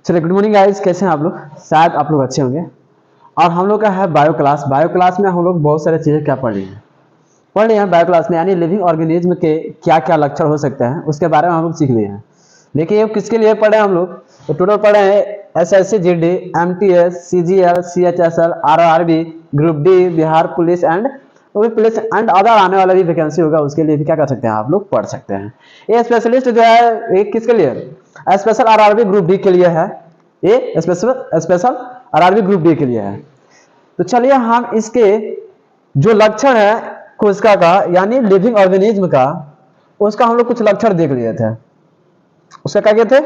चलिए, good morning guys, कैसे हैं आप लोग। शायद आप लोग अच्छे होंगे। और हम लोग का है बायो क्लास। बायो क्लास में हम लोग बहुत सारी चीज़ें क्या पढ़ रहे हैं बायो क्लास में, यानी लिविंग ऑर्गेनिज्म के क्या क्या लक्षण हो सकते हैं उसके बारे में हम लोग सीख लिए हैं। लेकिन ये किसके लिए पढ़े हम लोग, तो टोटल पढ़े हैं SSC GD, MTS, CGL, CHSL, RRB, group D, Bihar police and other आने वाला भी वैकेंसी होगा, उसके लिए भी क्या कर सकते हैं आप लोग पढ़ सकते हैं। ये स्पेशलिस्ट जो है ये किसके लिए, स्पेशल RRB ग्रुप डी के लिए है। ये स्पेशल RRB ग्रुप डी के लिए है। तो चलिए हम इसके जो लक्षण है कोशिका का, यानी लिविंग ऑर्गेनिज्म का, उसका हम लोग कुछ लक्षण देख लिए थे। उसका क्या किए थे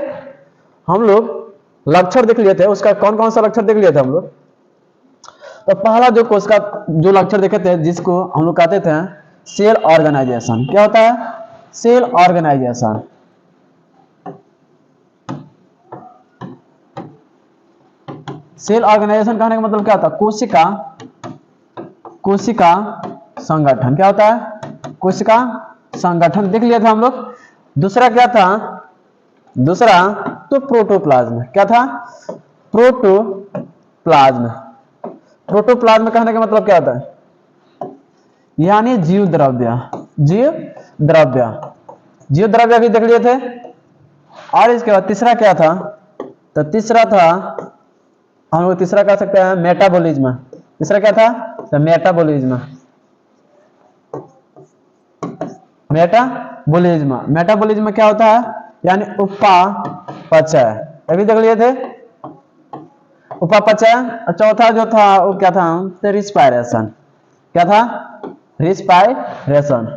हम लोग, लक्षण देख लिए थे। उसका कौन कौन सा लक्षण देख लिए थे हम लोग। तो पहला जो कोशिका जो लक्षण देखे थे, जिसको हम लोग कहते थे सेल ऑर्गेनाइजेशन। क्या होता है, सेल ऑर्गेनाइजेशन। सेल ऑर्गेनाइजेशन कहने का मतलब क्या होता है, कोशिका संगठन। क्या होता है, कोशिका संगठन देख लिया था हम लोग। दूसरा क्या था, दूसरा तो प्रोटोप्लाज्म। क्या था, प्रोटोप्लाज्म। प्रोटोप्लाज्म कहने का मतलब क्या होता है, यानी जीव द्रव्य। जीव द्रव्य भी देख लिए थे। और इसके बाद तीसरा क्या था, तो तीसरा था हम लोग तीसरा कह सकते हैं मेटाबॉलिज्म। तीसरा क्या था, तो मेटाबॉलिज्म। मेटाबॉलिज्म क्या होता है, यानी उपापचय। अभी देख लिए थे उपापचय। और चौथा जो था वो क्या था, तो रिस्पायरेशन। क्या था, रिस्पायरेशन।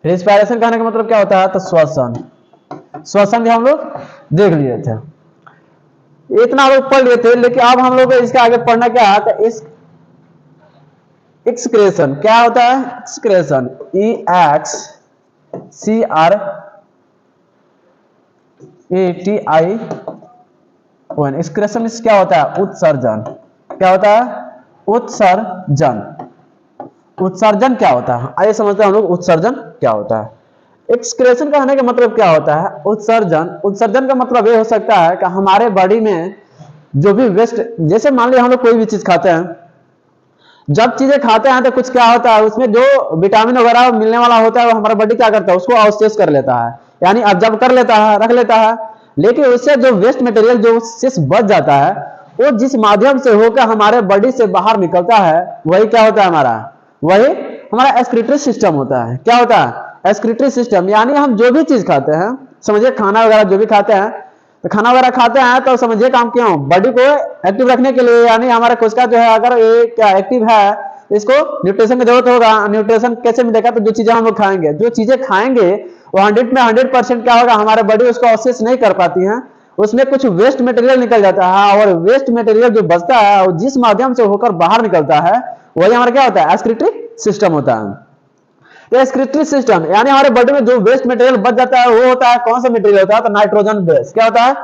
रिस्पायरेशन कहने का मतलब क्या होता है, तो श्वसन। श्वसन भी हम लोग देख लिए थे। इतना लोग पढ़ लिए थे, लेकिन अब हम लोग को इसके आगे पढ़ना क्या है, तो इस एक्सक्रेशन। क्या होता है, एक्सक्रेशन, EXCRATION। एक्सक्रेशन क्या होता है, उत्सर्जन। क्या होता है, उत्सर्जन। उत्सर्जन क्या होता है, आइए समझते हैं हम लोग उत्सर्जन क्या होता है। एक्सक्रेशन कहने का मतलब क्या होता है, उत्सर्जन का मतलब ये हो सकता है कि हमारे बॉडी में जो भी वेस्ट, जैसे मान लीजिए हम लोग कोई भी चीज खाते हैं, जब चीजें खाते हैं तो कुछ क्या होता है, उसमें जो विटामिन वगैरह मिलने वाला होता है वो हमारा बॉडी क्या करता है, उसको अवशेष कर लेता है, यानी ऑब्जर्व कर लेता है, रख लेता है। लेकिन उससे जो वेस्ट मटेरियल जो शेष बच जाता है, वो जिस माध्यम से होकर हमारे बॉडी से बाहर निकलता है, वही क्या होता है हमारा, वही हमारा एक्सक्रीटरी सिस्टम होता है। क्या होता है, एक्सक्रीटरी सिस्टम। यानी हम जो भी चीज खाते हैं, समझिए खाना वगैरह जो भी खाते हैं, तो खाना वगैरह खाते हैं तो समझिए काम क्यों, बॉडी को एक्टिव रखने के लिए। यानी हमारा कोशिका जो है अगर ये क्या एक्टिव है, इसको न्यूट्रिशन की जरूरत होगा। न्यूट्रिशन कैसे मिलेगा, तो जो चीजें हम लोग खाएंगे, जो चीजें खाएंगे वो 100 में 100% क्या होगा, हमारे बॉडी उसको अवशेष नहीं कर पाती है, उसमें कुछ वेस्ट मटेरियल निकल जाता है। और वेस्ट मटेरियल जो बचता है, जिस माध्यम से होकर बाहर निकलता है, वही हमारा क्या होता है, एक्सक्रीटरी सिस्टम होता है। एक्सक्रीटरी सिस्टम यानी हमारे बॉडी में जो वेस्ट मटेरियल बच जाता है, वो होता है कौन सा मटेरियल होता है, तो नाइट्रोजन बेस। क्या होता है,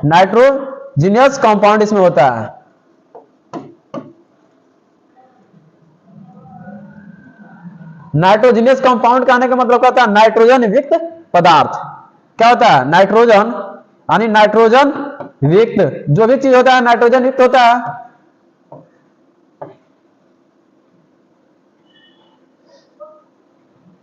नाइट्रोजीनियस कंपाउंड इसमें होता है। नाइट्रोजीनियस कंपाउंड कहने का मतलब क्या होता है, नाइट्रोजन युक्त पदार्थ। क्या होता है, नाइट्रोजन, यानी नाइट्रोजन युक्त जो भी चीज होता है नाइट्रोजन युक्त होता है।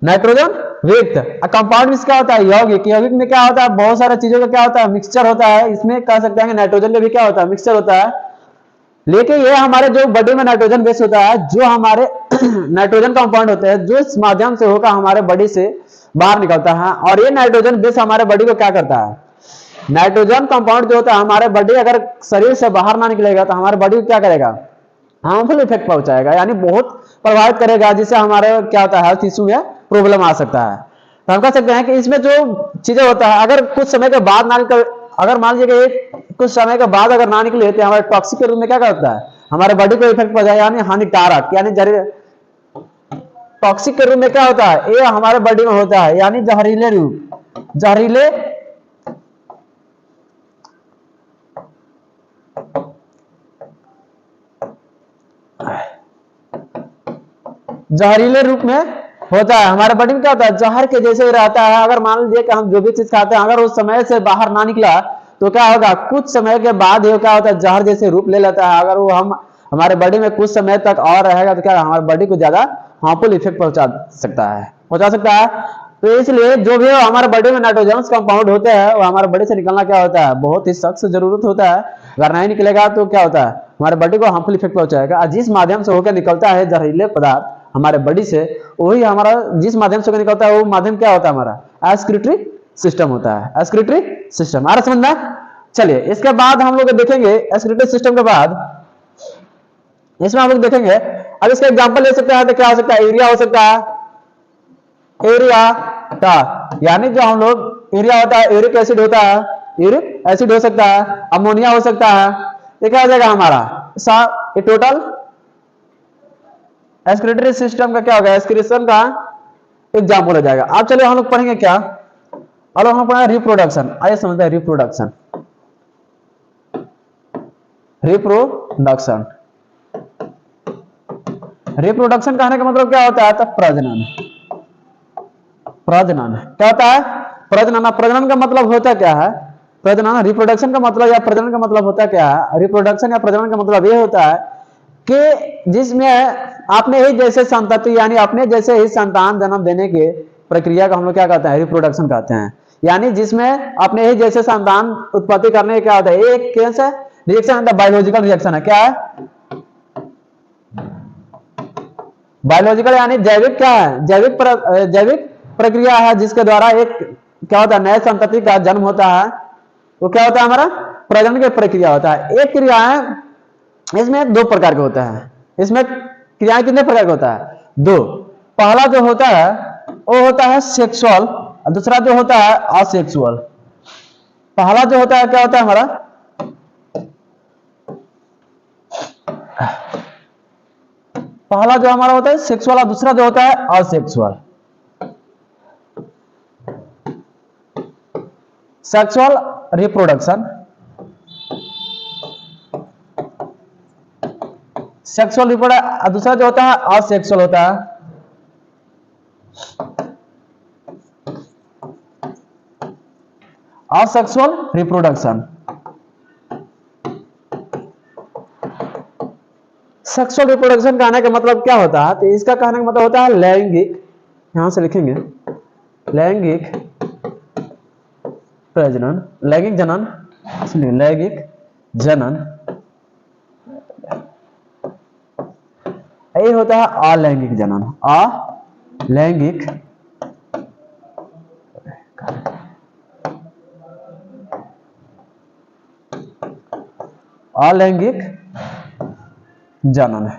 नाइट्रोजन युक्त कंपाउंड में क्या होता है, यौगिक। यौगिक में क्या होता है, बहुत सारी चीजों का क्या होता है, मिक्सचर होता है। इसमें कह सकते हैं कि नाइट्रोजन का भी क्या होता है, मिक्सचर होता है। लेकिन ये हमारे जो बॉडी में नाइट्रोजन बेस होता है, जो हमारे नाइट्रोजन कंपाउंड होते हैं, जो इस माध्यम से होकर हमारे बॉडी से बाहर निकलता है। और ये नाइट्रोजन बेस हमारे बॉडी को क्या करता है, नाइट्रोजन कंपाउंड जो होता है हमारे बॉडी अगर शरीर से बाहर ना निकलेगा तो हमारे बॉडी को क्या करेगा, हार्मफुल इफेक्ट पहुंचाएगा, यानी बहुत प्रभावित करेगा, जिससे हमारे क्या होता है, हेल्थ इशू या प्रॉब्लम आ सकता है। तो हम कह सकते हैं कि इसमें जो चीजें होता है, अगर कुछ समय के बाद ना निकल, अगर मान लीजिए कि कुछ समय के बाद अगर ना निकले तो हमारे टॉक्सिक के रूप में क्या करता है, हमारे बॉडी को इफेक्ट पहुंचाएगा, यानी हानिकारक, यानी टॉक्सिक के रूप में क्या होता है, ये हमारे बॉडी में होता है, यानी जहरीले रूप, जहरीले जहरीले रूप में होता है। हमारे बॉडी में क्या होता है, जहर के जैसे ही रहता है। अगर मान लीजिए कि हम जो भी चीज खाते हैं, अगर उस समय से बाहर ना निकला तो क्या होगा, कुछ समय के बाद ये क्या होता है, जहर जैसे रूप ले लेता है। अगर वो हम हमारे बॉडी में कुछ समय तक और रहेगा तो क्या हमारे बॉडी को ज्यादा हार्मफुल इफेक्ट पहुंचा सकता है। तो इसलिए जो भी हमारे बॉडी में नाइट्रोजनस कंपाउंड होते हैं वो हमारे बॉडी से निकलना क्या होता है, बहुत ही सख्त जरूरत होता है। अगर नहीं निकलेगा तो क्या होता है, हमारे बॉडी को हार्मफुल इफेक्ट पहुंचाएगा। जिस माध्यम से होकर निकलता है जहरीले पदार्थ हमारे बॉडी से, वही हमारा जिस माध्यम से निकलता है वो माध्यम क्या होता है, हमारा एक्सक्रीटरी सिस्टम होता है। एक्सक्रीटरी सिस्टम आ रहा समझ में। चलिए इसके बाद हम लोग देखेंगे एक्सक्रीटरी सिस्टम के बाद इसमें हम लोग देखेंगे। अब इसका एग्जांपल ले सकते हैं तो क्या हो सकता है, यूरिया हो सकता है, यूरिया का यानी जो हम लोग यूरिया होता है, यूरिक एसिड होता है, यूरिक एसिड हो सकता है, अमोनिया हो सकता है। ये क्या हो जाएगा हमारा ये टोटल एक्सक्रीटरी सिस्टम का क्या होगा, एक्सक्रीशन का एग्जांपल हो जाएगा। अब चलिए हम लोग पढ़ेंगे क्या, अब हम पढ़ेंगे रिप्रोडक्शन। आइए समझते हैं रिप्रोडक्शन। रिप्रोडक्शन रिप्रोडक्शन कहने का मतलब क्या होता है, तो प्रजनन। प्रजनन क्या होता है, प्रजनन। प्रजनन का मतलब होता क्या है, प्रजनन रिप्रोडक्शन का मतलब या प्रजनन का मतलब होता क्या है, रिप्रोडक्शन या प्रजनन का मतलब ये होता है कि जिसमें आपने ही जैसे संतति यानी अपने जैसे ही संतान जन्म देने के प्रक्रिया का हम लोग क्या कहते हैं, रिप्रोडक्शन कहते हैं। यानी जिसमें अपने ही जैसे संतान उत्पत्ति करने क्या होता है, एक कैसे रिएक्शन है, बायोलॉजिकल रिएक्शन है। क्या है, बायोलॉजिकल यानी जैविक क्या है, जैविक प्रक्रिया है जिसके द्वारा एक क्या होता है, नए संतति का जन्म होता है। वो क्या होता है, हमारा प्रजनन की प्रक्रिया होता है। एक क्रिया है, इसमें दो प्रकार के होता है। इसमें क्रियाएं कितने प्रकार का होता है, दो। पहला जो होता है वो होता है सेक्सुअल और दूसरा जो होता है असेक्सुअल। पहला जो होता है क्या होता है हमारा, पहला जो हमारा होता है सेक्सुअल और दूसरा जो होता है asexual. Sexual reproduction, sexual reproduction, दूसरा जो होता है असेक्सुअल होता है। असेक्सुअल रिप्रोडक्शन, सेक्सुअल रिप्रोडक्शन कहने का मतलब क्या होता है, तो इसका कहने का मतलब होता है लैंगिक, यहां से लिखेंगे लैंगिक प्रजनन, लैंगिक जनन, इसलिए लैंगिक जनन। ये होता है अलैंगिक जनन, अलैंगिक अलैंगिक जनन है।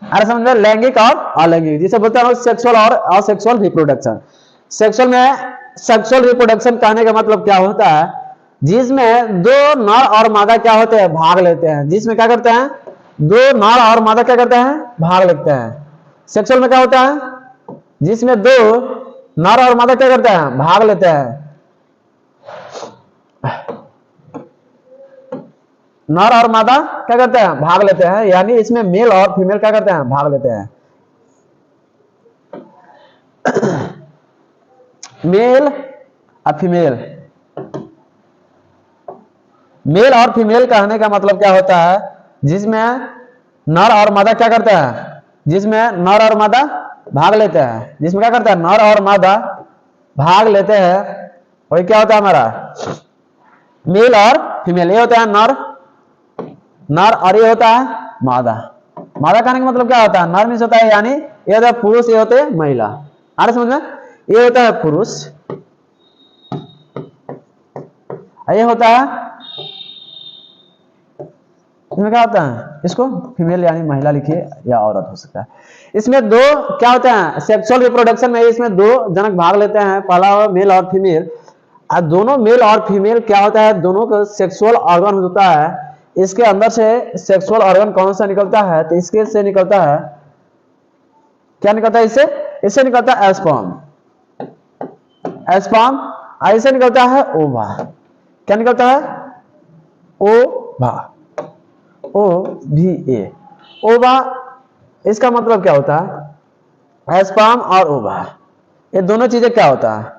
अरे समझ में, लैंगिक और अलैंगिक जिसे बोलते हैं सेक्सुअल और असेक्सुअल रिप्रोडक्शन। सेक्सुअल में सेक्सुअल रिप्रोडक्शन कहने का मतलब क्या होता है, जिसमें दो नर और मादा क्या होते हैं, भाग लेते हैं। जिसमें क्या करते हैं, दो नर और मादा क्या करते हैं, भाग लेते हैं। सेक्सुअल में क्या होता है, जिसमें दो नर और मादा क्या करते हैं, भाग लेते हैं। नर और मादा क्या करते हैं, भाग लेते हैं। यानी इसमें मेल और फीमेल क्या करते हैं, भाग लेते हैं। मेल और फीमेल, मेल और फीमेल कहने का मतलब क्या होता है, जिसमें नर और मादा क्या करते हैं, जिसमें नर और मादा भाग लेते हैं। जिसमें क्या करते हैं, नर और मादा भाग लेते हैं, वही क्या होता है हमारा मेल और फीमेल। ये होता है नर, नर, और ये होता है मादा। मादा कहने का मतलब क्या होता है, नर मीन्स होता है यानी ये होता है पुरुष, ये होते हैं महिला। आ रहा समझ में, ये होता है पुरुष, ये होता है, इसमें क्या होता है, इसको फीमेल यानी महिला लिखिए या औरत हो सकता है। इसमें दो क्या होते हैं, सेक्सुअल रिप्रोडक्शन में इसमें दो जनक भाग लेते हैं, पहला मेल और फीमेल। और दोनों मेल और फीमेल क्या होता है, दोनों का सेक्सुअल ऑर्गन होता है। इसके अंदर से सेक्सुअल ऑर्गन कौन सा निकलता है, तो इसके से निकलता है, क्या निकलता है, इससे निकलता है स्पर्म, स्पर्म। ऐसे निकलता है ओवा, क्या निकलता है, ओवा, OVA। ओवा, इसका मतलब क्या होता है? एस्पर्म और ओवा, ये दोनों चीजें क्या होता है?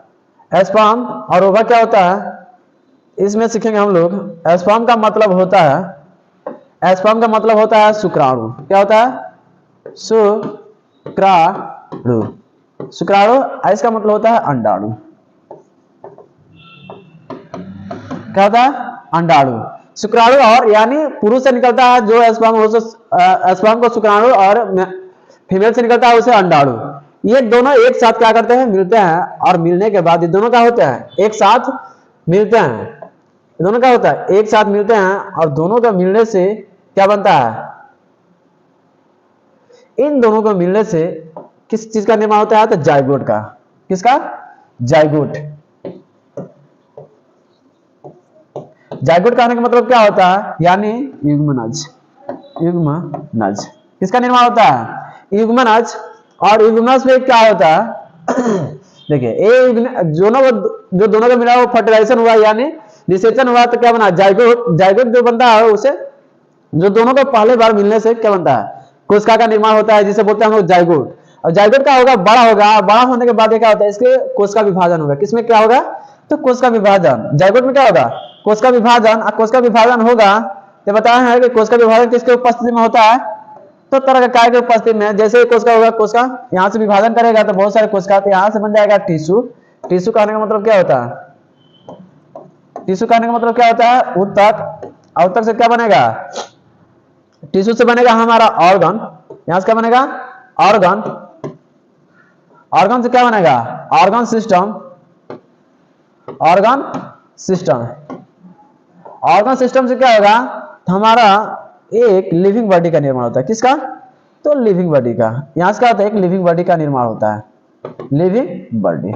एस्पर्म और ओवा क्या होता है? इसमें सीखेंगे हम लोग। एस्पर्म का मतलब होता है, एस्पर्म का मतलब होता है शुक्राणु। क्या होता है? शुक्राणु। शुक्राणु, इसका मतलब होता है अंडाणु। क्या होता है? अंडाणु। शुक्राणु, और यानी पुरुष से निकलता है जो एस्पर्म, एस्पर्म को शुक्राणु, और फीमेल से निकलता है उसे अंडाणु। ये दोनों एक साथ क्या करते हैं? मिलते हैं, और मिलने के बाद ये दोनों क्या होते हैं? एक साथ मिलते हैं। ये दोनों क्या होता है? एक साथ मिलते हैं, और दोनों का मिलने से क्या बनता है? इन दोनों को मिलने से किस चीज का निर्माण होता है? तो जाइगोट का। किसका? जाइगोट। जाइगोट का आने का मतलब क्या होता है? यानी युग्मनज। युग्मनज किसका निर्माण होता है? युग्मनज। और युग्मनज में क्या होता है? देखिए, ये जो दोनों का मिला वो फर्टिलाइजेशन हुआ, यानी निषेचन हुआ, तो क्या बना? जाइगोट। जाइगोट जो बनता है उसे, जो दोनों को पहले बार मिलने से क्या बनता है? कोशिका का निर्माण होता है, जिसे बोलते हैं हम लोग जाइगोट। और जाइगोट क्या होगा? बड़ा होगा, बड़ा होने के बाद क्या होता है? इसके कोशिका विभाजन होगा। किसमें क्या होगा? तो कोशिका विभाजन। जाइगोट में क्या होगा? कोशिका विभाजन। और कोशिका विभाजन होगा तो बताया है कि कोशिका विभाजन किसके उपस्थिति में होता है? तो तरह का काय के उपस्थिति में। जैसे कोशिका होगा, कोशिका यहाँ से विभाजन करेगा तो बहुत सारे कोशिका, तो यहाँ से बन जाएगा टिश्यू। टिश्यू कहने का मतलब क्या होता है? टिश्यू कहने का मतलब क्या होता है? ऊतक। ऊतक से क्या बनेगा? टिश्यू से बनेगा हमारा ऑर्गन। यहां से क्या बनेगा? ऑर्गन। ऑर्गन से क्या बनेगा? Organ system. Organ system. Organ system से क्या होगा? हमारा एक लिविंग बॉडी का निर्माण होता है। किसका? तो लिविंग बॉडी का। यहां से क्या होता है? एक लिविंग बॉडी का निर्माण होता है। Living body.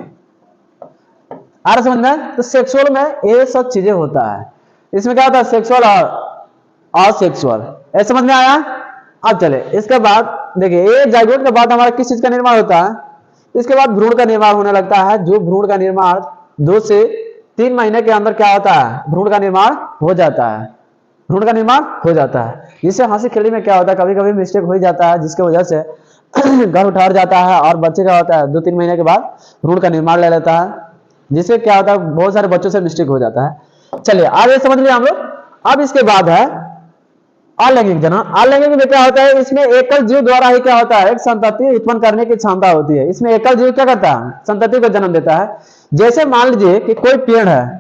आ रहा समझ में? तो सेक्सुअल में ये सब चीजें होता है। इसमें क्या होता है? सेक्सुअल और असेक्सुअल। ऐसे समझ में आया? अब चले इसके बाद देखिए, ये जाइगोट के बाद हमारा किस चीज का निर्माण होता है? इसके बाद भ्रूण का निर्माण होने लगता है। जो भ्रूण का निर्माण 2 से 3 महीने के अंदर क्या होता है? भ्रूण का निर्माण हो जाता है। भ्रूण का निर्माण हो जाता है। जिससे हंसी खेली में क्या होता है? कभी कभी मिस्टेक हो जाता है, जिसकी वजह से गर्भ ठहर जाता है, और बच्चे का होता है 2-3 महीने के बाद भ्रूण का निर्माण ले लेता है, जिससे क्या होता है? बहुत सारे बच्चों से मिस्टेक हो जाता है। चलिए आगे समझ लिया हम लोग। अब इसके बाद है अलैंगिक जनन। अलैंगिक में क्या होता है? इसमें एकल जीव द्वारा ही क्या होता है? एक संतति उत्पन्न करने की क्षमता होती है। इसमें एकल जीव क्या करता है? संतति को जन्म देता है। जैसे मान लीजिए कि कोई पेड़ है।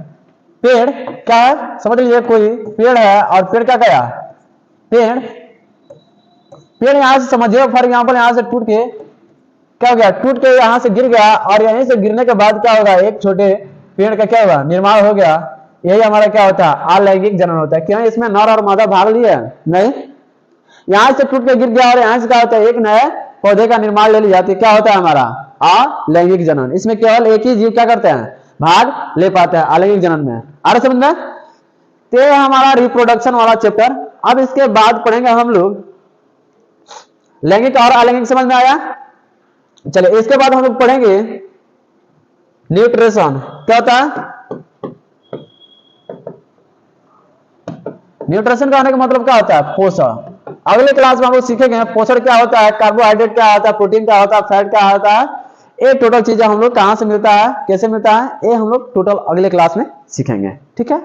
पेड़ क्या है? समझ लीजिए कोई पेड़ है, और पेड़ क्या गया? पेड़ यहां से समझिए, फॉर एग्जाम्पल यहां से टूट के क्या हो गया? टूट के यहां से गिर गया, और यहीं से गिरने के बाद क्या होगा? एक छोटे पेड़ का क्या होगा? निर्माण हो गया। यही हमारा क्या होता है? अलैंगिक जनन होता है। क्यों? इसमें नर और मादा भाग लिए? नहीं। यहां से टूट के गिर गया, और यहां से क्या होता है? एक नए पौधे का निर्माण ले ली जाती है। क्या होता है हमारा? अलैंगिक जनन। इसमें केवल एक ही जीव क्या करते हैं? भाग ले पाते हैं अलैंगिक जनन में। आ रहा समझ में? तो ये हमारा रिप्रोडक्शन वाला चैप्टर। अब इसके बाद पढ़ेंगे हम लोग लैंगिक और अलैंगिक। समझ में आया? चलिए इसके बाद हम लोग पढ़ेंगे न्यूट्रिशन। क्या होता है? न्यूट्रिशन का आने का मतलब क्या होता है? पोषण। अगले क्लास में हम लोग सीखेंगे पोषण क्या होता है, कार्बोहाइड्रेट क्या होता है, प्रोटीन क्या होता है, फैट क्या होता है। ये टोटल चीजें हम लोग कहां से मिलता है, कैसे मिलता है, ये हम लोग टोटल अगले क्लास में सीखेंगे। ठीक है।